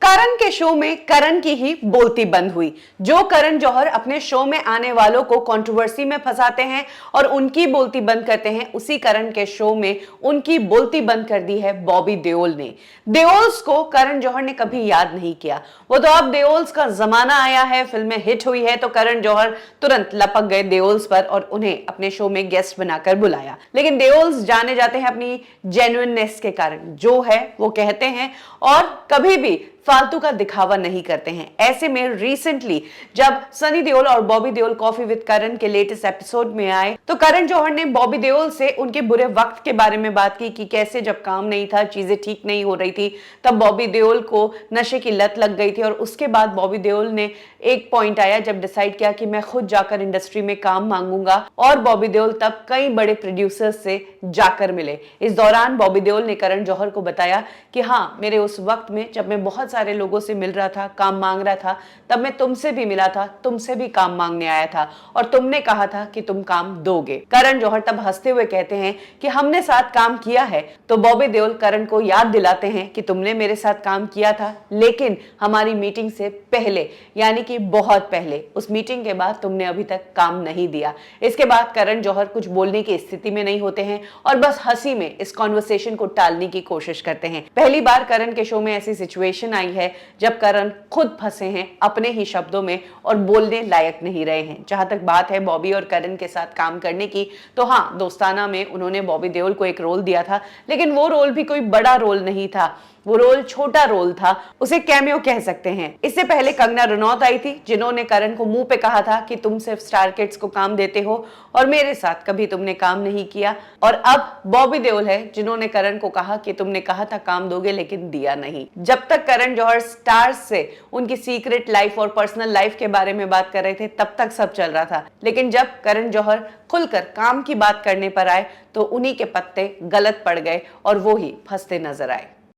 करण के शो में करण की ही बोलती बंद हुई। जो करण जौहर अपने शो में आने वालों को कंट्रोवर्सी में फंसाते हैं और उनकी बोलती बंद करते हैं, उसी करण के शो में उनकी बोलती बंद कर दी है बॉबी देओल ने। देओल्स को करण जौहर ने कभी याद नहीं किया। वो तो अब देओल्स का जमाना आया है, फिल्में हिट हुई है तो करण जौहर तुरंत लपक गए देओल्स पर और उन्हें अपने शो में गेस्ट बनाकर बुलाया। लेकिन देओल्स जाने जाते हैं अपनी जेन्युइननेस के कारण, जो है वो कहते हैं और कभी भी फालतू का दिखावा नहीं करते हैं। ऐसे में रिसेंटली जब सनी देओल और बॉबी देओल कॉफी विद करण के लेटेस्ट एपिसोड में आए तो करण जौहर ने बॉबी देओल से उनके बुरे वक्त के बारे में बात की कि कैसे जब काम नहीं था, चीजें ठीक नहीं हो रही थी, तब बॉबी देओल को नशे की लत लग गई थी। और उसके बाद बॉबी देओल ने एक पॉइंट आया जब डिसाइड किया कि मैं खुद जाकर इंडस्ट्री में काम मांगूंगा, और बॉबी देओल तब कई बड़े प्रोड्यूसर्स से जाकर मिले। इस दौरान बॉबी देओल ने करण जौहर को बताया कि हाँ, मेरे उस वक्त में जब मैं बहुत सारे लोगों से मिल रहा था, काम मांग रहा था, तब मैं तुमसे भी मिला था, तुमसे भी काम मांगने आया था और तुमने कहा था कि तुम काम दोगे। करण जौहर तब हंसते हुए कहते हैं कि हमने साथ काम किया है। तो बॉबी देओल करण को याद दिलाते हैं कि तुमने मेरे साथ काम किया था, लेकिन हमारी मीटिंग से पहले, यानी कि बहुत पहले, उस मीटिंग के बाद तुमने अभी तक काम नहीं दिया। इसके बाद करण जौहर कुछ बोलने की स्थिति में नहीं होते हैं और बस हंसी में इस कॉन्वर्सेशन को टालने की कोशिश करते हैं। पहली बार करण के शो में ऐसी सिचुएशन आई है जब करण खुद फंसे हैं अपने ही शब्दों में और बोलने लायक नहीं रहे हैं। जहां तक बात है बॉबी और करण के साथ काम करने की, तो हाँ, दोस्ताना में उन्होंने बॉबी देओल को एक रोल दिया था, लेकिन वो रोल भी कोई बड़ा रोल नहीं था, वो रोल छोटा रोल था, उसे कैमियो कह सकते हैं। इससे पहले कंगना रनौत आई थी, जिन्होंने करण को मुंह पे कहा था कि तुम सिर्फ स्टार किड्स को काम देते हो और मेरे साथ कभी तुमने काम नहीं किया। और अब बॉबी देओल है, जिन्होंने करण को कहा कि तुमने कहा था काम दोगे लेकिन दिया नहीं। जब तक करण जौहर स्टार्स से उनकी सीक्रेट लाइफ और पर्सनल लाइफ के बारे में बात कर रहे थे, तब तक सब चल रहा था, लेकिन जब करण जौहर खुलकर काम की बात करने पर आए तो उन्हीं के पत्ते गलत पड़ गए और वो ही फंसते नजर आए।